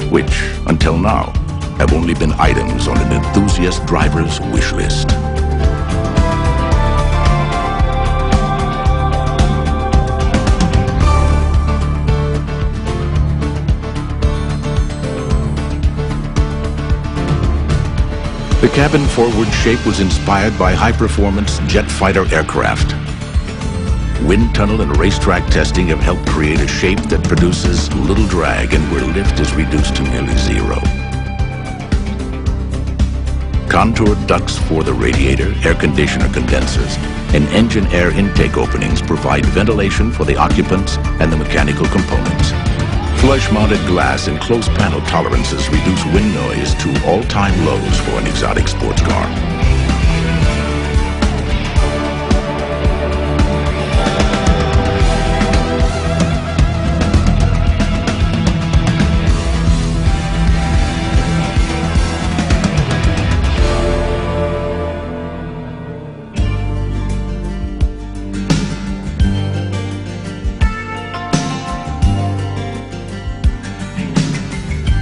which, until now, have only been items on an enthusiast driver's wish list. The cabin forward shape was inspired by high-performance jet fighter aircraft. Wind tunnel and racetrack testing have helped create a shape that produces little drag and where lift is reduced to nearly zero. Contoured ducts for the radiator, air conditioner condensers, and engine air intake openings provide ventilation for the occupants and the mechanical components. Flush-mounted glass and close panel tolerances reduce wind noise to all-time lows for an exotic sports car.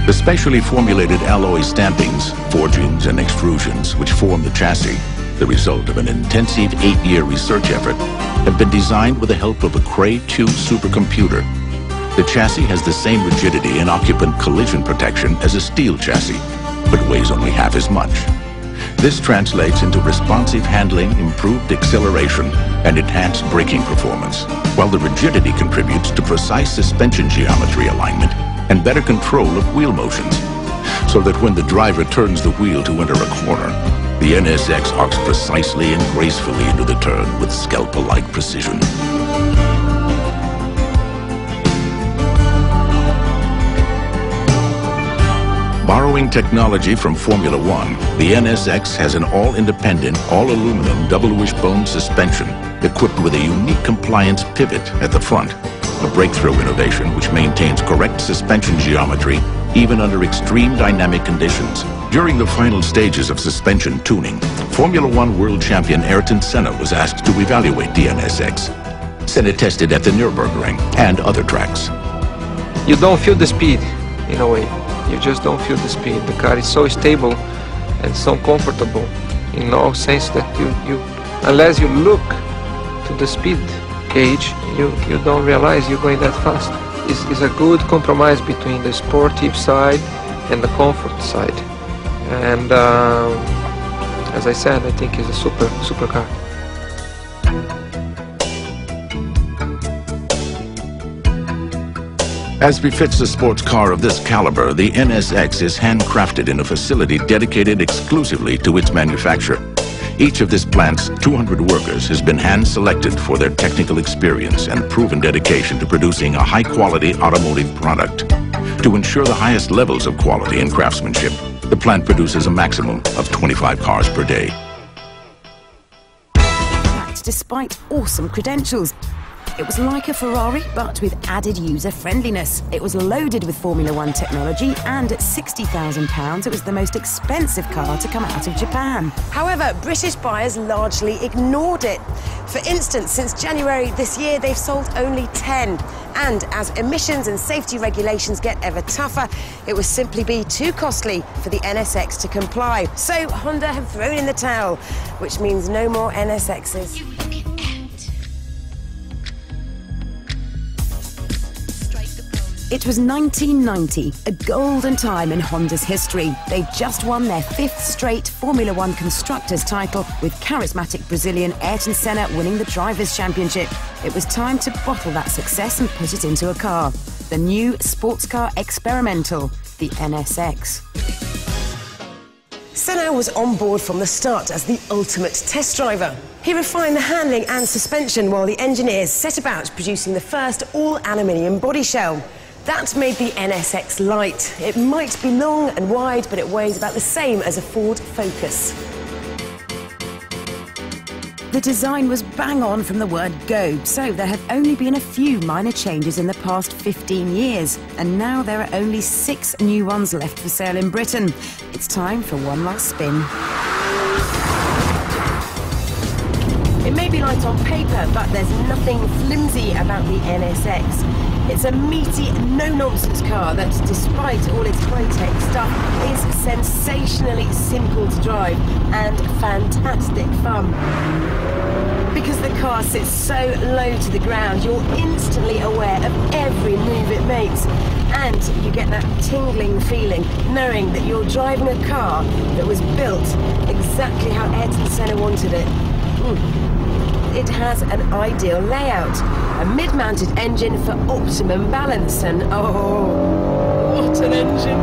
The specially formulated alloy stampings, forgings, and extrusions which form the chassis, the result of an intensive 8-year research effort, have been designed with the help of a Cray 2 supercomputer. The chassis has the same rigidity and occupant collision protection as a steel chassis, but weighs only half as much. This translates into responsive handling, improved acceleration, and enhanced braking performance, while the rigidity contributes to precise suspension geometry alignment and better control of wheel motions, so that when the driver turns the wheel to enter a corner, the NSX arcs precisely and gracefully into the turn with scalpel-like precision. Borrowing technology from Formula One, the NSX has an all-independent, all-aluminum double wishbone suspension equipped with a unique compliance pivot at the front, a breakthrough innovation which maintains correct suspension geometry even under extreme dynamic conditions. During the final stages of suspension tuning, Formula One world champion Senna was asked to evaluate the NSX. Senna tested at the Nürburgring and other tracks. You don't feel the speed, in a way. You just don't feel the speed. The car is so stable and so comfortable in all sense that you unless you look to the speed gauge, you don't realize you're going that fast. It's a good compromise between the sportive side and the comfort side. And as I said, I think it's a super car. As befits a sports car of this caliber, the NSX is handcrafted in a facility dedicated exclusively to its manufacture. Each of this plant's 200 workers has been hand-selected for their technical experience and proven dedication to producing a high-quality automotive product. To ensure the highest levels of quality and craftsmanship, the plant produces a maximum of 25 cars per day. Despite awesome credentials, it was like a Ferrari, but with added user-friendliness. It was loaded with Formula One technology, and at £60,000, it was the most expensive car to come out of Japan. However, British buyers largely ignored it. For instance, since January this year, they've sold only 10. And as emissions and safety regulations get ever tougher, it would simply be too costly for the NSX to comply. So Honda have thrown in the towel, which means no more NSXs. It was 1990, a golden time in Honda's history. They'd just won their 5th straight Formula One Constructors title, with charismatic Brazilian Ayrton Senna winning the Drivers' Championship. It was time to bottle that success and put it into a car. The new sports car experimental, the NSX. Senna was on board from the start as the ultimate test driver. He refined the handling and suspension while the engineers set about producing the first all-aluminium body shell. That made the NSX light. It might be long and wide, but it weighs about the same as a Ford Focus. The design was bang on from the word go, so there have only been a few minor changes in the past 15 years, and now there are only 6 new ones left for sale in Britain. It's time for one last spin. It may be light on paper, but there's nothing flimsy about the NSX. It's a meaty, no-nonsense car that, despite all its high-tech stuff, is sensationally simple to drive and fantastic fun. Because the car sits so low to the ground, you're instantly aware of every move it makes. And you get that tingling feeling knowing that you're driving a car that was built exactly how Ayrton Senna wanted it. It has an ideal layout, a mid-mounted engine for optimum balance, and oh, what an engine!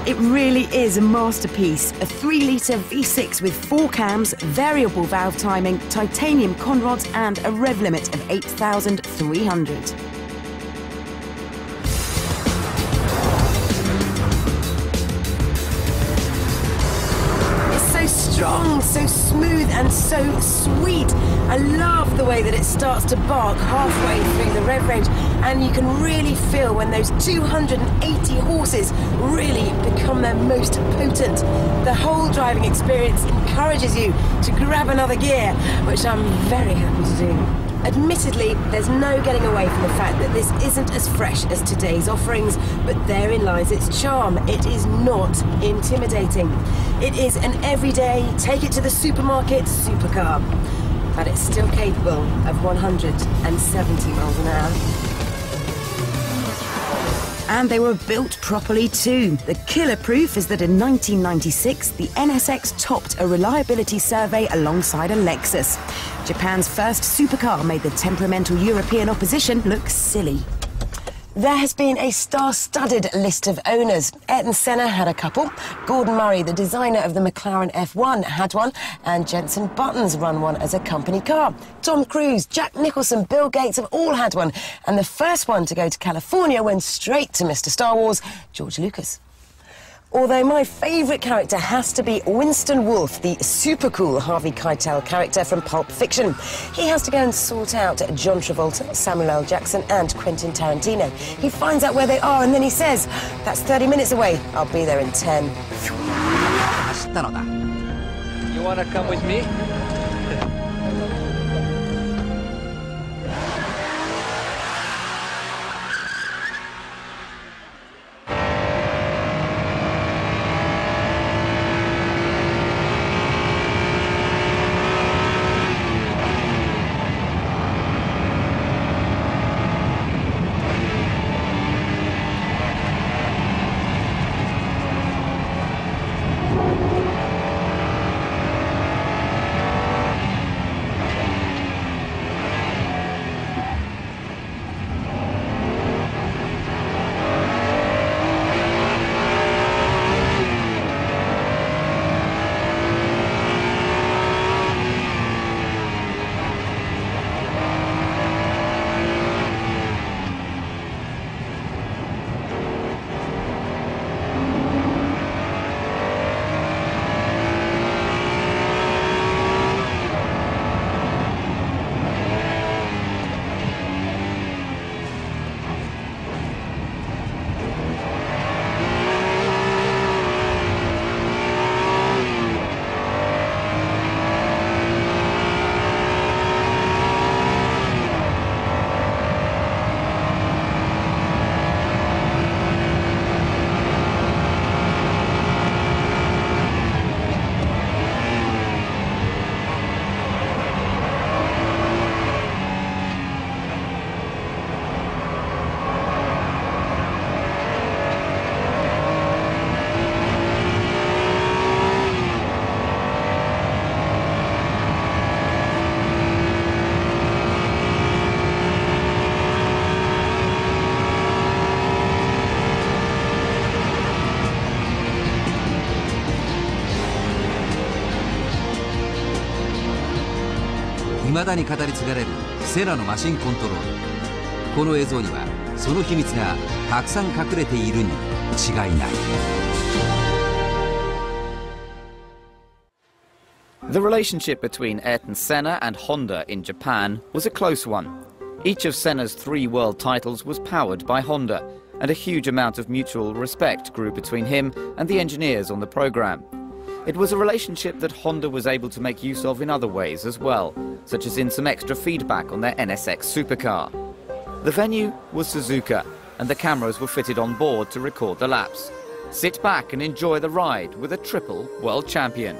It really is a masterpiece, a 3-litre V6 with 4 cams, variable valve timing, titanium conrods and a rev limit of 8,300. Strong, so smooth and so sweet. I love the way that it starts to bark halfway through the rev range, and you can really feel when those 280 horses really become their most potent. The whole driving experience encourages you to grab another gear, which I'm very happy to do. Admittedly, there's no getting away from the fact that this isn't as fresh as today's offerings, but therein lies its charm. It is not intimidating. It is an everyday, take it to the supermarket supercar, but it's still capable of 170 miles an hour. And they were built properly too. The killer proof is that in 1996, the NSX topped a reliability survey alongside a Lexus. Japan's first supercar made the temperamental European opposition look silly. There has been a star-studded list of owners. Ayrton Senna had a couple. Gordon Murray, the designer of the McLaren F1, had one, and Jensen Button's run one as a company car. Tom Cruise, Jack Nicholson, Bill Gates have all had one, and the first one to go to California went straight to Mr. Star Wars, George Lucas. Although my favourite character has to be Winston Wolfe, the super cool Harvey Keitel character from Pulp Fiction. He has to go and sort out John Travolta, Samuel L. Jackson and Quentin Tarantino. He finds out where they are and then he says, "That's 30 minutes away, I'll be there in 10. You want to come with me?未だに語り継がれるセナのマシンコントロール。この映像にはその秘密がたくさん隠れているに違いない。The relationship between Ayrton Senna and Honda in Japan was a close one. Each of Senna's 3 world titles was powered by Honda, and a huge amount of mutual respect grew between him and the engineers on the program. It was a relationship that Honda was able to make use of in other ways as well, such as in some extra feedback on their NSX supercar. The venue was Suzuka, and the cameras were fitted on board to record the laps. Sit back and enjoy the ride with a triple world champion.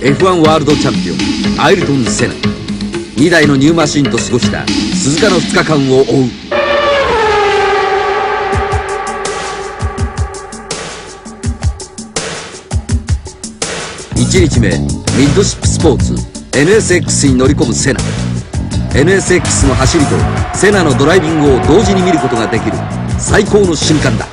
F1 ワールドチャンピオンアイルトン・セナ、2台のニューマシンと過ごした鈴鹿の2日間を追う。1日目、ミッドシップスポーツ NSX に乗り込むセナ。 NSX の走りとセナのドライビングを同時に見ることができる最高の瞬間だ。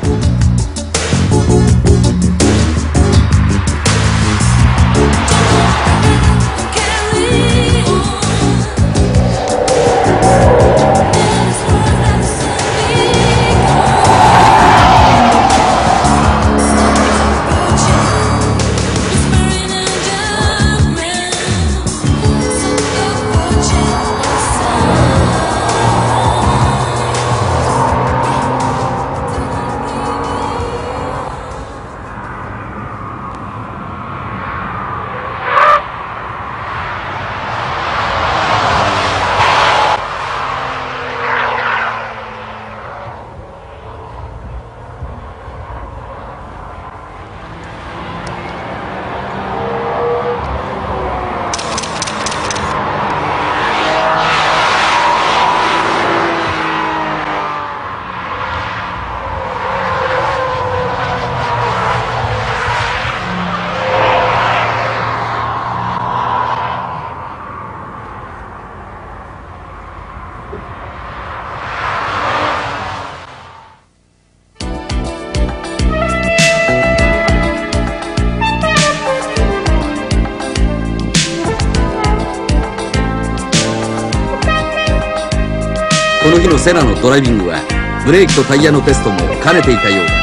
この日のセナのドライビングはブレーキとタイヤのテストも兼ねていたようだ。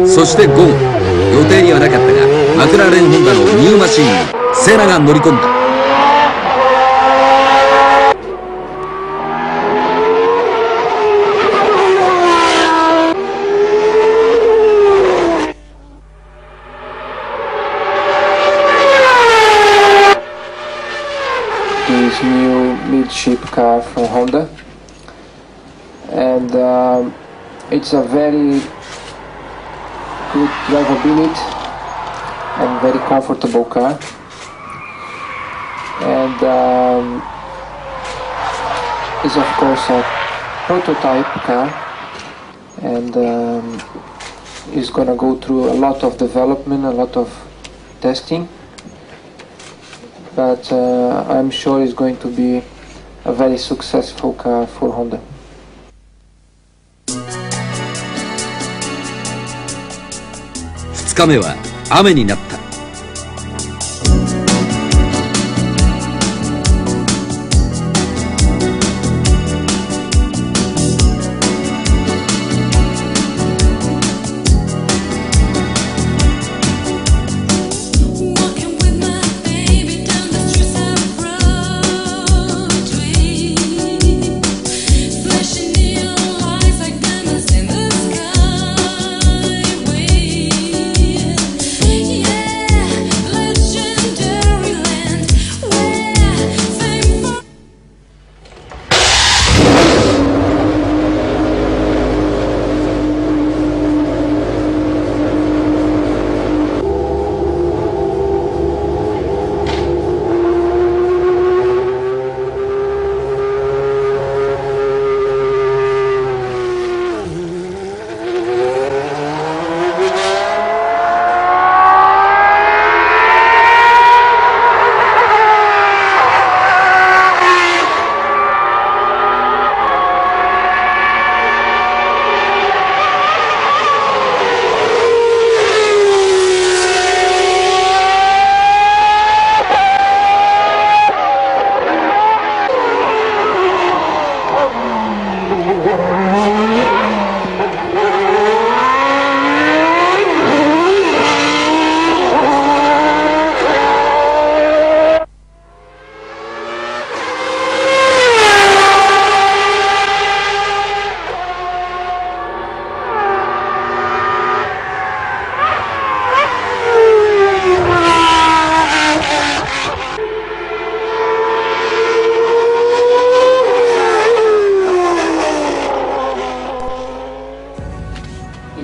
そして午後、予定にはなかったがマクラーレンホンダのニューマシンにセナが乗り込んだ。This new midship car from Honda, and it's a very good drivability and very comfortable car, and it's of course a prototype car, and it's gonna go through a lot of development, a lot of testing, but I'm sure it's going to be a very successful car for Honda. 2日目は雨になった。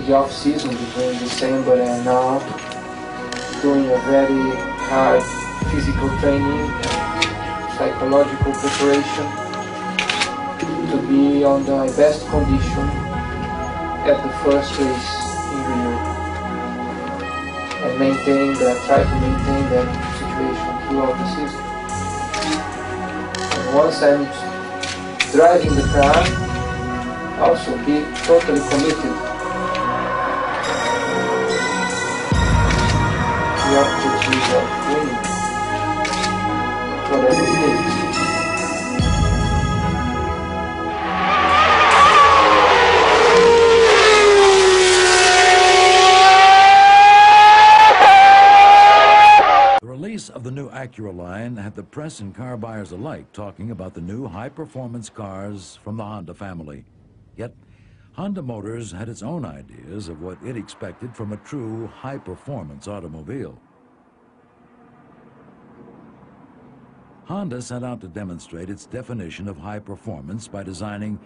The off season between December and now, doing a very hard physical training and psychological preparation to be on the best condition at the first race in Rio, and try to maintain that situation throughout the season. And once I'm driving the car, also be totally committed. The objective of winning, whatever it takes. The release of the new Acura line had the press and car buyers alike talking about the new high-performance cars from the Honda family. Yet, Honda Motors had its own ideas of what it expected from a true high-performance automobile. Honda set out to demonstrate its definition of high performance by designing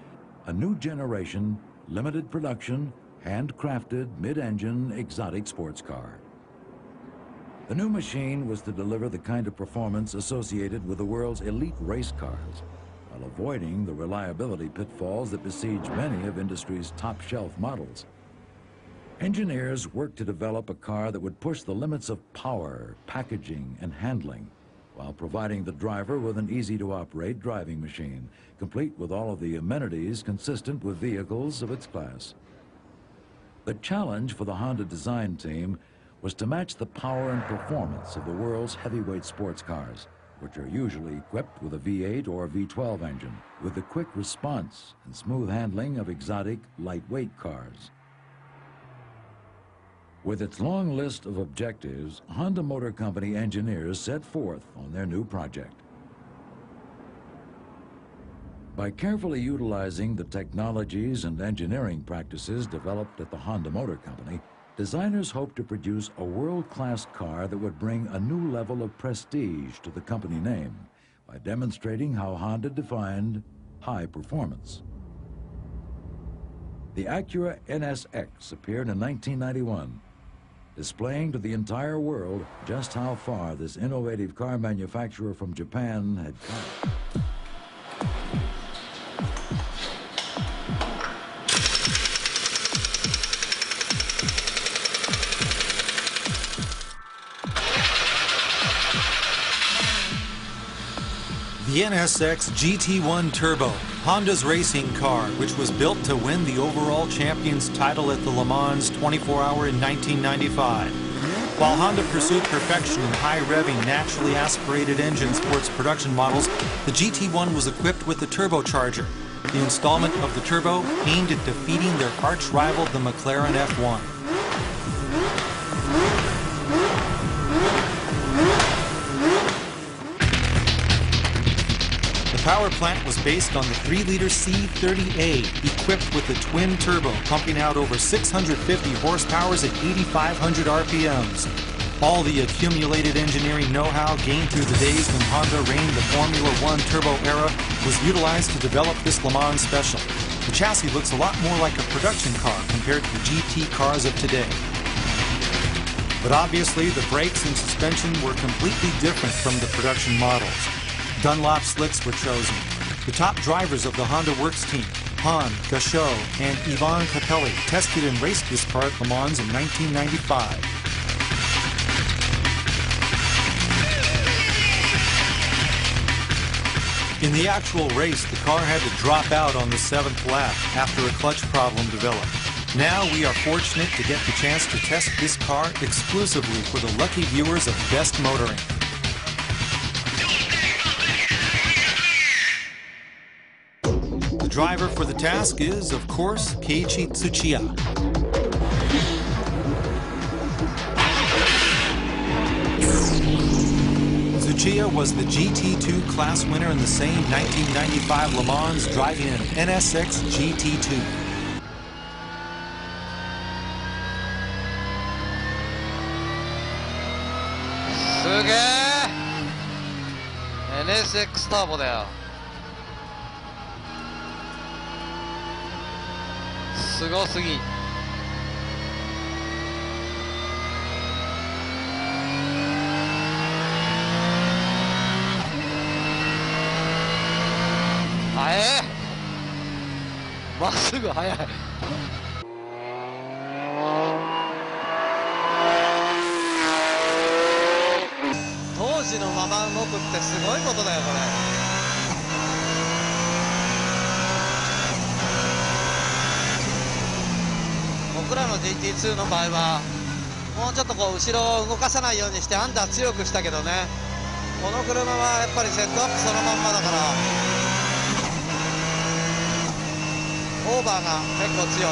a new generation, limited production, handcrafted, mid-engine, exotic sports car. The new machine was to deliver the kind of performance associated with the world's elite race cars, while avoiding the reliability pitfalls that besiege many of industry's top-shelf models. Engineers worked to develop a car that would push the limits of power, packaging, and handling, while providing the driver with an easy-to-operate driving machine, complete with all of the amenities consistent with vehicles of its class. The challenge for the Honda design team was to match the power and performance of the world's heavyweight sports cars, which are usually equipped with a V8 or V12 engine, with the quick response and smooth handling of exotic, lightweight cars. With its long list of objectives, Honda Motor Company engineers set forth on their new project. By carefully utilizing the technologies and engineering practices developed at the Honda Motor Company, designers hoped to produce a world-class car that would bring a new level of prestige to the company name by demonstrating how Honda defined high performance. The Acura NSX appeared in 1991, displaying to the entire world just how far this innovative car manufacturer from Japan had come. The NSX GT1 Turbo, Honda's racing car, which was built to win the overall champions title at the Le Mans 24-hour in 1995. While Honda pursued perfection in high-revving, naturally aspirated engines for its production models, the GT1 was equipped with a turbocharger, the installment of the turbo aimed at defeating their arch-rival, the McLaren F1. The power plant was based on the 3-liter C30A, equipped with a twin turbo, pumping out over 650 horsepower at 8,500 RPMs. All the accumulated engineering know-how gained through the days when Honda reigned the Formula One turbo era was utilized to develop this Le Mans special. The chassis looks a lot more like a production car compared to the GT cars of today. But obviously, the brakes and suspension were completely different from the production models. Dunlop slicks were chosen. The top drivers of the Honda Works team, Han, Gachot, and Ivan Capelli, tested and raced this car at Le Mans in 1995. In the actual race, the car had to drop out on the 7th lap after a clutch problem developed. Now we are fortunate to get the chance to test this car exclusively for the lucky viewers of Best Motoring. The driver for the task is, of course, Keiichi Tsuchiya. Tsuchiya was the GT2 class winner in the same 1995 Le Mans, driving an NSX GT2. NSX ターボだよ。すごすぎ。まっすぐ速い。当時のまま動くってすごいことだよこれ。僕らの GT2 の場合はもうちょっとこう後ろを動かさないようにしてアンダー強くしたけどね、この車はやっぱりセットアップそのまんまだからオーバーが結構強い。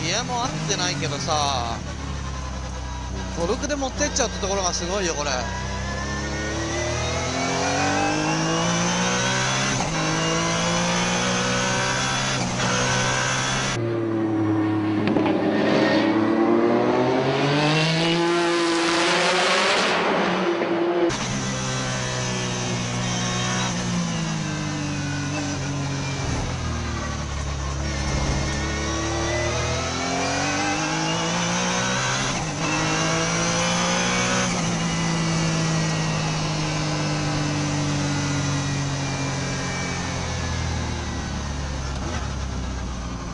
ギアも合ってないけどさ、トルクで持ってっちゃうってところがすごいよこれ。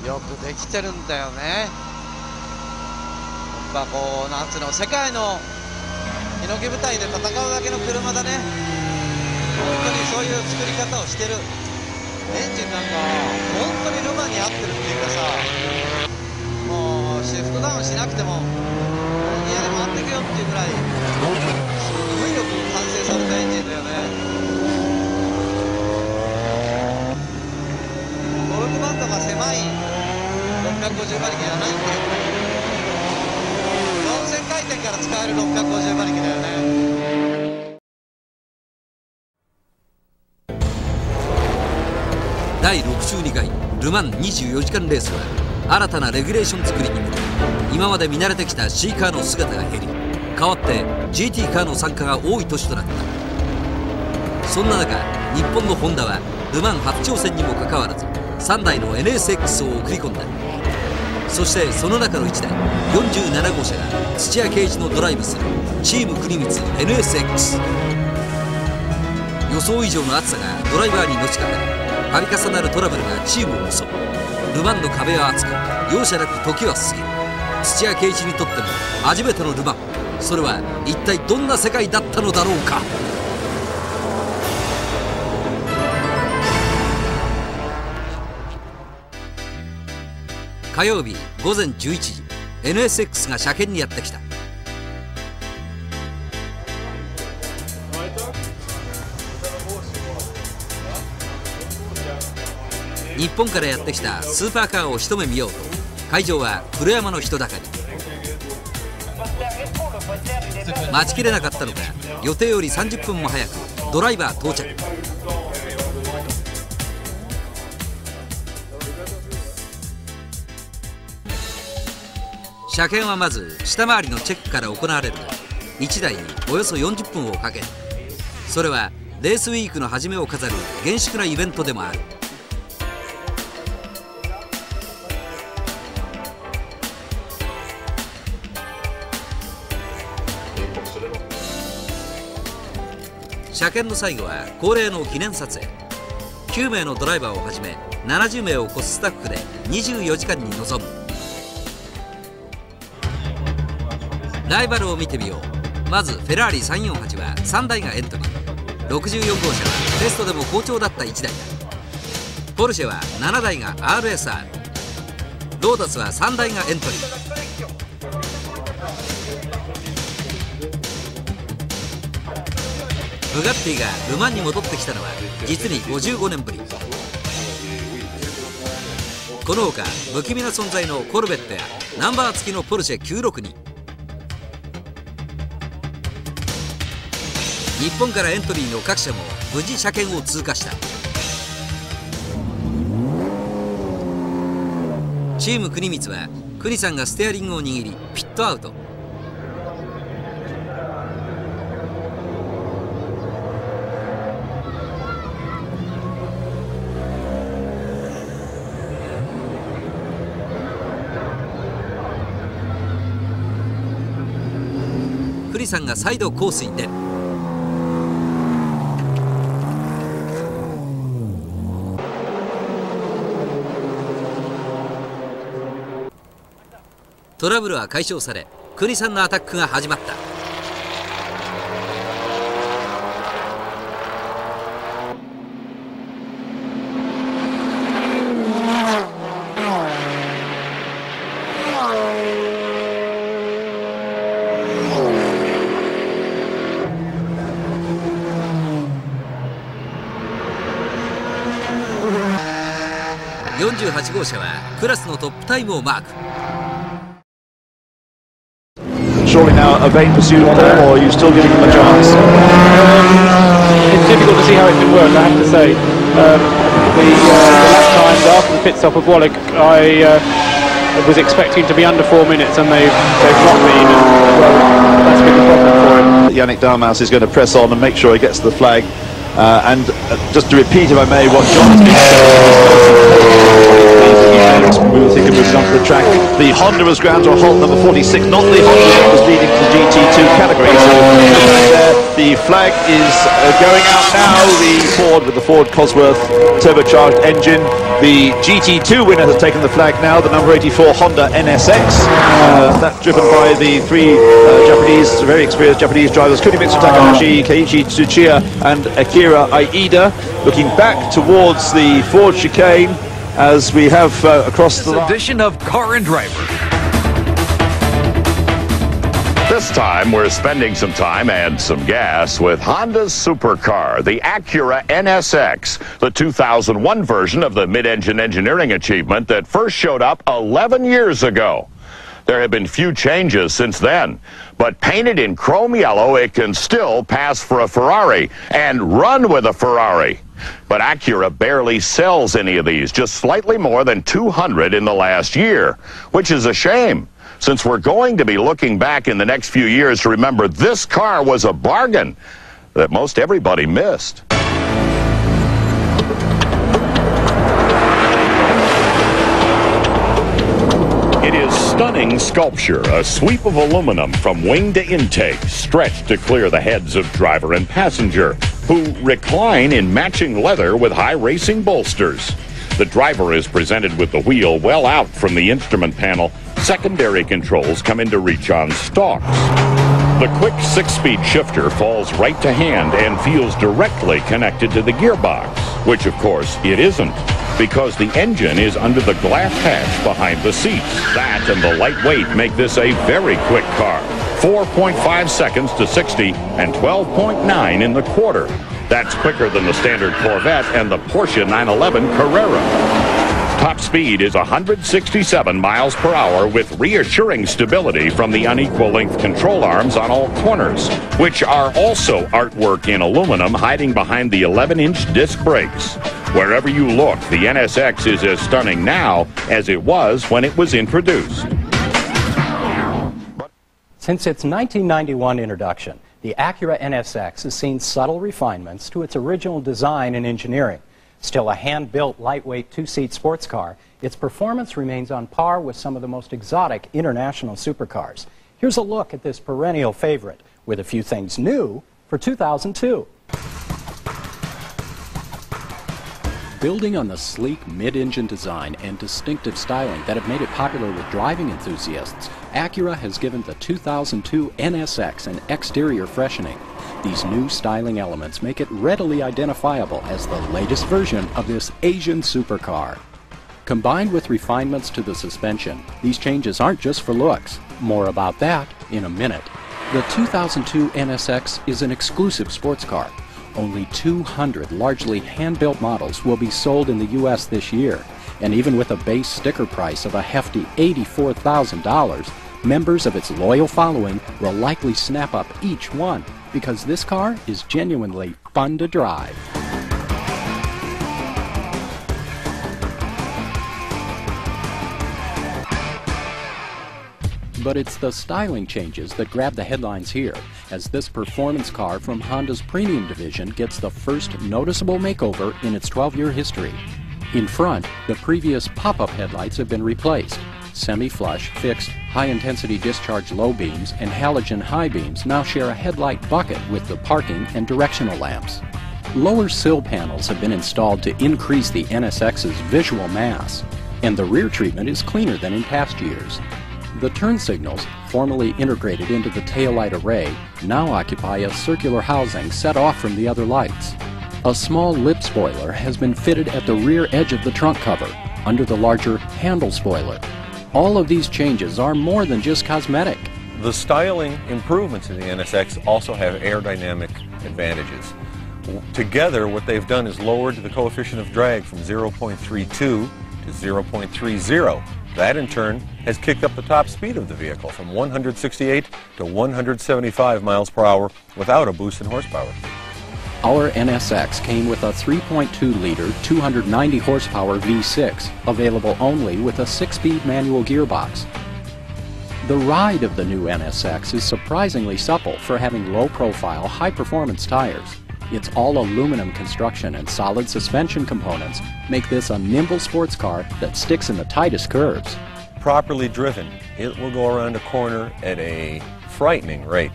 よくできてるんだよね。やっぱこうなんつうの、世界のヒノキ舞台で戦うだけの車だね。本当にそういう作り方をしてる。エンジンなんか本当にルマンに合ってるっていうかさ、もうシフトダウンしなくてもニアで回っていくよっていうぐらい、すごいよく完成されたエンジンだよね。トルクバンドが狭い650馬力じゃないんだよ。4000回転から使える650馬力だよね。第62回ル・マン24時間レースは新たなレギュレーション作りに向け、今まで見慣れてきた C カーの姿が減り、代わって GT カーの参加が多い年となった。そんな中、日本のホンダはル・マン初挑戦にもかかわらず3台の NSX を送り込んだ。そしてその中の1台47号車が土屋圭一のドライブするチーム国光 NSX。 予想以上の暑さがドライバーにのしかかり、度重なるトラブルがチームを襲う。ル・マンの壁は厚く、容赦なく時は過ぎる。土屋圭一にとっても初めてのル・マン、それは一体どんな世界だったのだろうか。火曜日午前11時、 NSX が車検にやってきた。日本からやってきたスーパーカーを一目見ようと、会場は黒山の人だかり。待ちきれなかったのか、予定より30分も早くドライバー到着。車検はまず下回りのチェックから行われるが、1台におよそ40分をかける。それはレースウィークの初めを飾る厳粛なイベントでもある。車検の最後は恒例の記念撮影。9名のドライバーをはじめ70名を超すスタッフで24時間に臨む。ライバルを見てみよう。まずフェラーリ348は3台がエントリー。64号車はテストでも好調だった1台だ。ポルシェは7台が RSR。 ロータスは3台がエントリー。ブガッティがル・マンに戻ってきたのは実に55年ぶり。このほか不気味な存在のコルベットやナンバー付きのポルシェ962。日本からエントリーの各社も無事車検を通過した。チーム国光は国さんがステアリングを握りピットアウト。国さんが再度コースに出る。トラブルは解消され、国さんのアタックが始まった。48号車はクラスのトップタイムをマーク。Surely now a vain pursuit of Paul, or are you still giving him a chance? It's difficult to see how it can work, I have to say. The lap times after the pit stop of Wallach, I was expecting to be under 4 minutes, and they've not been, and well, that's been the problem for him. Yannick Dalmas is going to press on and make sure he gets to the flag. And just to repeat, if I may, what John has been saying, we were thinking moving onto the track. The Honda was ground to a halt, number 46, not the Honda that was leading to the GT2 category. So there, the flag is going out now. The Ford with the Ford Cosworth turbocharged engine The GT2 winner has taken the flag now, the number 84 Honda NSX. That's driven by the three very experienced Japanese drivers, Kunimitsu Takahashi, Keiichi Tsuchiya and Akira Aida, looking back towards the Ford chicane as we have across the edition of Car and Driver. This time, we're spending some time and some gas with Honda's supercar, the Acura NSX, the 2001 version of the mid-engine engineering achievement that first showed up 11 years ago. There have been few changes since then, but painted in chrome yellow, it can still pass for a Ferrari and run with a Ferrari. But Acura barely sells any of these, just slightly more than 200 in the last year, which is a shame, since we're going to be looking back in the next few years to remember this car was a bargain that most everybody missed. It is stunning sculpture, a sweep of aluminum from wing to intake, stretched to clear the heads of driver and passenger, who recline in matching leather with high racing bolsters. The driver is presented with the wheel well out from the instrument panel. Secondary controls come into reach on stalks. The quick 6-speed shifter falls right to hand and feels directly connected to the gearbox, which of course it isn't, because the engine is under the glass hatch behind the seats. That and the light weight make this a very quick car. 4.5 seconds to 60 and 12.9 in the quarter. That's quicker than the standard Corvette and the Porsche 911 Carrera. Top speed is 167 miles per hour with reassuring stability from the unequal length control arms on all corners, which are also artwork in aluminum hiding behind the 11-inch disc brakes. Wherever you look, the NSX is as stunning now as it was when it was introduced. Since its 1991 introduction, the Acura NSX has seen subtle refinements to its original design and engineering. Still a hand-built, lightweight, two-seat sports car, its performance remains on par with some of the most exotic international supercars. Here's a look at this perennial favorite, with a few things new for 2002. Building on the sleek mid-engine design and distinctive styling that have made it popular with driving enthusiasts, Acura has given the 2002 NSX an exterior freshening. These new styling elements make it readily identifiable as the latest version of this Asian supercar. Combined with refinements to the suspension, these changes aren't just for looks. More about that in a minute. The 2002 NSX is an exclusive sports car. Only 200 largely hand-built models will be sold in the U.S. this year, and even with a base sticker price of a hefty $84,000, members of its loyal following will likely snap up each one, because this car is genuinely fun to drive. But it's the styling changes that grab the headlines here, as this performance car from Honda's premium division gets the first noticeable makeover in its 12-year history. In front, the previous pop-up headlights have been replaced. Semi-flush, fixed, high-intensity discharge low beams and halogen high beams now share a headlight bucket with the parking and directional lamps. Lower sill panels have been installed to increase the NSX's visual mass, and the rear treatment is cleaner than in past years. The turn signals, formerly integrated into the taillight array, now occupy a circular housing set off from the other lights. A small lip spoiler has been fitted at the rear edge of the trunk cover, under the larger handle spoiler. All of these changes are more than just cosmetic. The styling improvements in the NSX also have aerodynamic advantages. Together, what they've done is lowered the coefficient of drag from 0.32 to 0.30. That, in turn, has kicked up the top speed of the vehicle from 168 to 175 miles per hour without a boost in horsepower. Our NSX came with a 3.2-liter, 290 horsepower V6, available only with a 6-speed manual gearbox. The ride of the new NSX is surprisingly supple for having low-profile, high-performance tires. Its all-aluminum construction and solid suspension components make this a nimble sports car that sticks in the tightest curves. Properly driven, it will go around a corner at a frightening rate.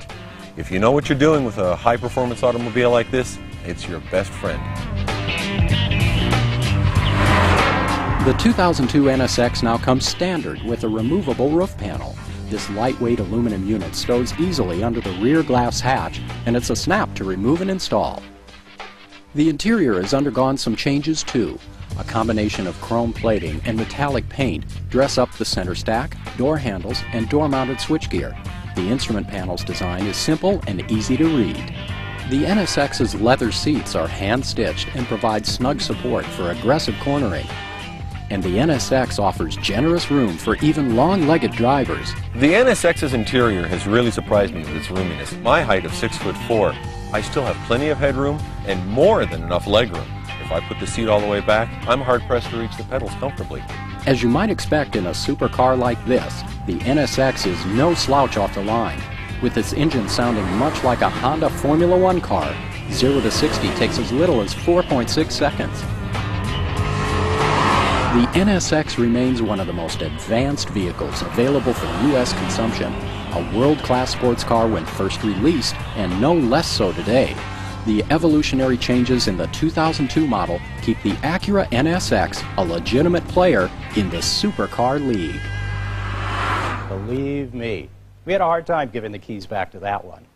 If you know what you're doing with a high-performance automobile like this, it's your best friend. The 2002 NSX now comes standard with a removable roof panel. This lightweight aluminum unit stows easily under the rear glass hatch, and it's a snap to remove and install. The interior has undergone some changes too. A combination of chrome plating and metallic paint dress up the center stack, door handles, and door-mounted switchgear. The instrument panel's design is simple and easy to read. The NSX's leather seats are hand-stitched and provide snug support for aggressive cornering. And the NSX offers generous room for even long-legged drivers. The NSX's interior has really surprised me with its roominess. At my height of 6'4", I still have plenty of headroom and more than enough legroom. If I put the seat all the way back, I'm hard-pressed to reach the pedals comfortably. As you might expect in a supercar like this, the NSX is no slouch off the line. With its engine sounding much like a Honda Formula One car, 0 to 60 takes as little as 4.6 seconds. The NSX remains one of the most advanced vehicles available for U.S. consumption, a world-class sports car when first released, and no less so today. The evolutionary changes in the 2002 model keep the Acura NSX a legitimate player in the supercar league. Believe me, we had a hard time giving the keys back to that one.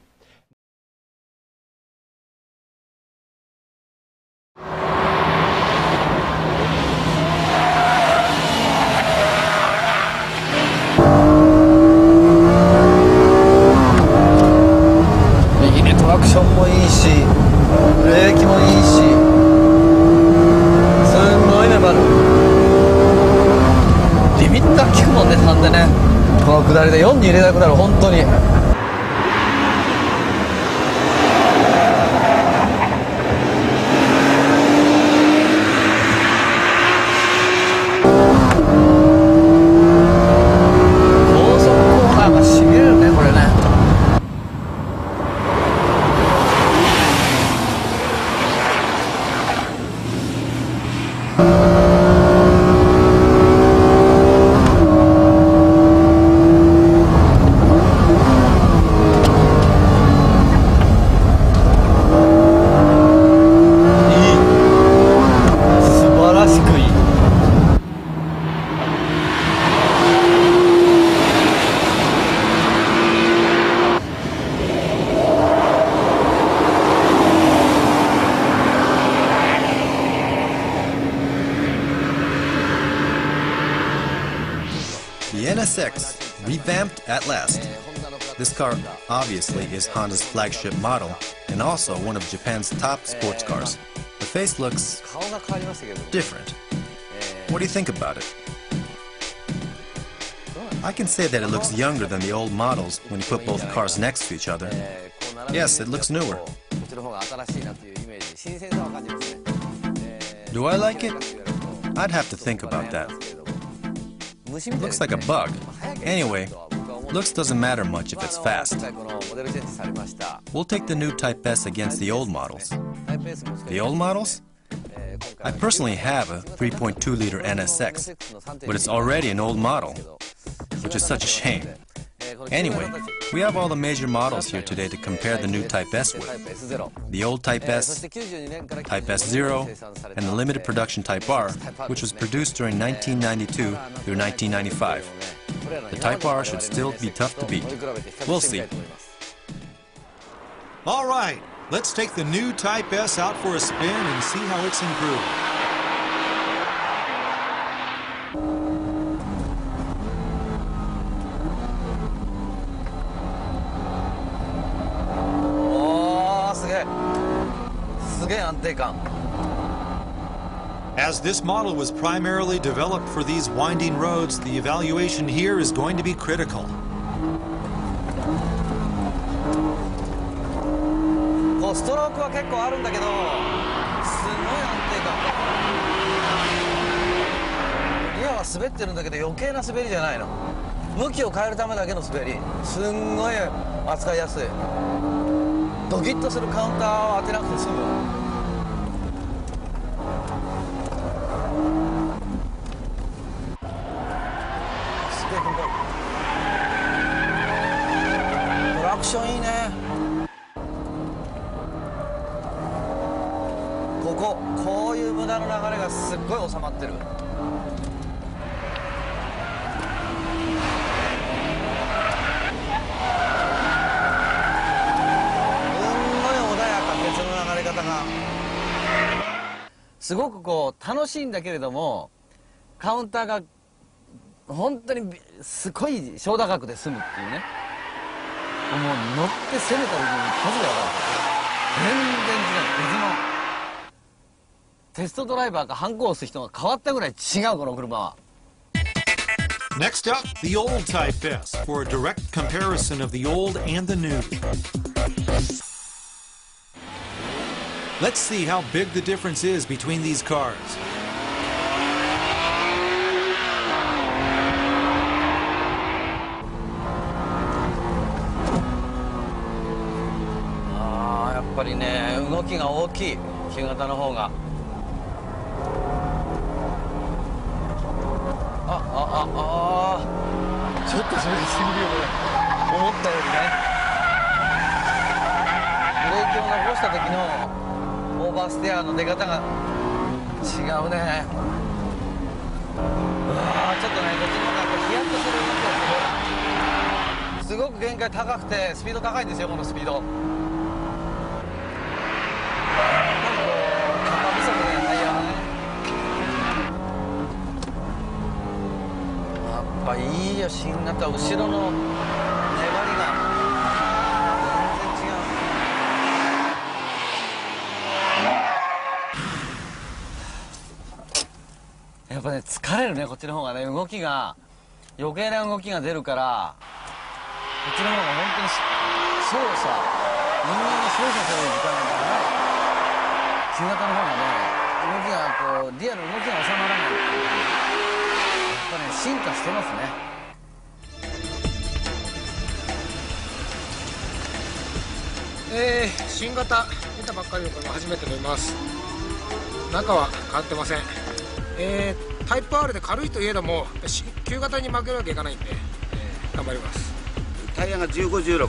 The NSX, revamped at last. This car obviously is Honda's flagship model and also one of Japan's top sports cars. The face looks different. What do you think about it? I can say that it looks younger than the old models when you put both cars next to each other. Yes, it looks newer. Do I like it? I'd have to think about that. It looks like a bug. Anyway, looks doesn't matter much if it's fast. We'll take the new Type S against the old models. The old models? I personally have a 3.2-liter NSX, but it's already an old model, which is such a shame. Anyway, we have all the major models here today to compare the new Type S with. The old Type S, Type S0, and the limited production Type R, which was produced during 1992 through 1995. The Type R should still be tough to beat. We'll see. All right, let's take the new Type S out for a spin and see how it's improved. As this model was primarily developed for these winding roads, the evaluation here is going to be critical. がすっごい収まってる。すごくこう楽しいんだけれども、カウンターが本当にすごい小打角で済むっていうね。もう乗って攻めた時に一発で分かる。全然違う。別のテストドライバーかハンコを押す人が変わったぐらい違う、この車は。Next up, the old Type S for a direct comparison of the old and the new. Let's see how big the difference is between these cars. Ah, やっぱりね、動きが大きい、旧型の方が。ちょっとそれすぎるよ、これ。思ったよりね。ブレーキを残した時のオーバーステアの出方が違うね。ちょっとね、こっちの方がやっぱヒヤッとする動きをする。すごく限界高くてスピード高いんですよ、このスピード。やっぱいいよ、新型。後ろの粘りがやっぱね、疲れるね、こっちの方がね。動きが余計な動きが出るから、こっちの方が本当に操作、人間が操作する時間が長い。旧型の方がね、動きがこうリアルな動きが収まらないっていう感じ。やっぱね、進化してますね。新型出たばっかりの車初めて乗ります。中は変わってません。タイプ R で軽いといえども旧型に負けるわけいかないんで、頑張ります。タイヤが15、16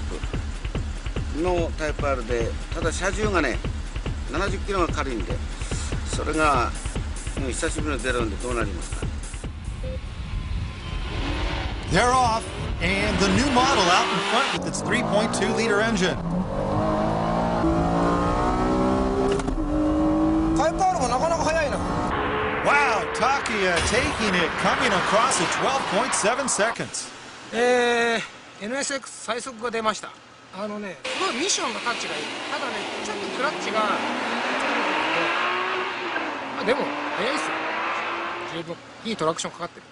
のタイプ R で、ただ車重がね70キロが軽いんで、それが久しぶりの出るんでどうなりますか。 They're off, and the new model out in front with its 3.2 liter engine. タイプ R もなかなか速いな。Wow, Takia taking it, coming across at 12.7 seconds. NSX 最速が出ました。すごいミッションのタッチがいい。ただね、ちょっとクラッチがでも速いっすよ。十分いいトラクションかかってる。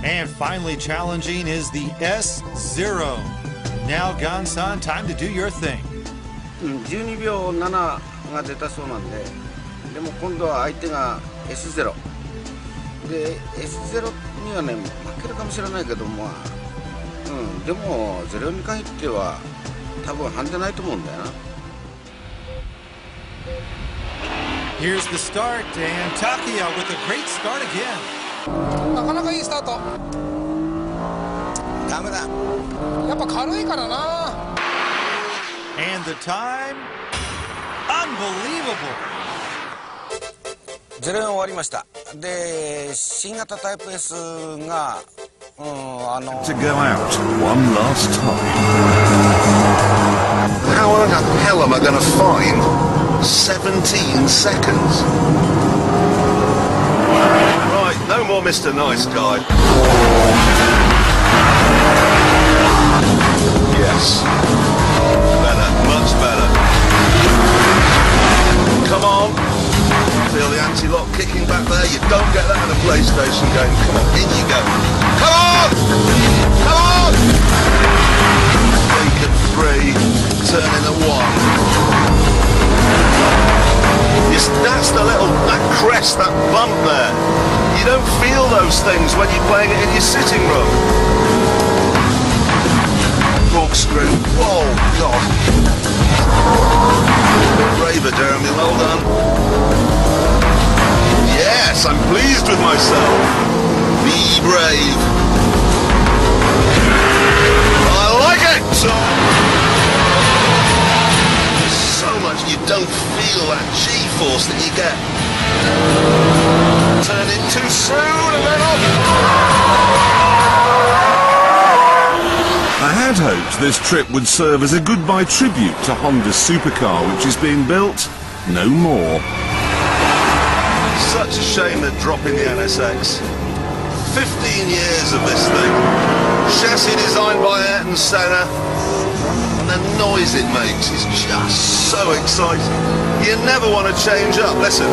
And finally challenging is the S0. Now, Gan-san, time to do your thing. 12秒7が出たそうなんで、でも今度は相手が S0 で S0 にはね負けるかもしれないけど、まあでも0に限っては多分ハンデないと思うんだよな。 Here's the start, and Takia with a great start again. なかなかいいスタート。ダメだ。やっぱ軽いからな。And the time, unbelievable. 0円終わりました。で、新型タイプ S がTo go out one last time. How the hell am I going to find 17 seconds? Right, no more Mr. Nice Guy. Yes. Better, much better. Come on. Feel the anti-lock kicking back there. You don't get that in a PlayStation game. Come on, in you go. Come on! Come on! Take at 3, turning at 1. Yes, that's the that crest, that bump there. You don't feel those things when you're playing it in your sitting room. Corkscrew. Whoa, God. Braver, Jeremy, well done. Yes, I'm pleased with myself. Be brave. I like it! So much you don't feel that G-force that you get. turned in too soon, and then off. I had hoped this trip would serve as a goodbye tribute to Honda's supercar, which is being built no more. Such a shame they're dropping the NSX. 15 years of this thing. Chassis designed by Senna, and the noise it makes is just so exciting. You never want to change up. Listen.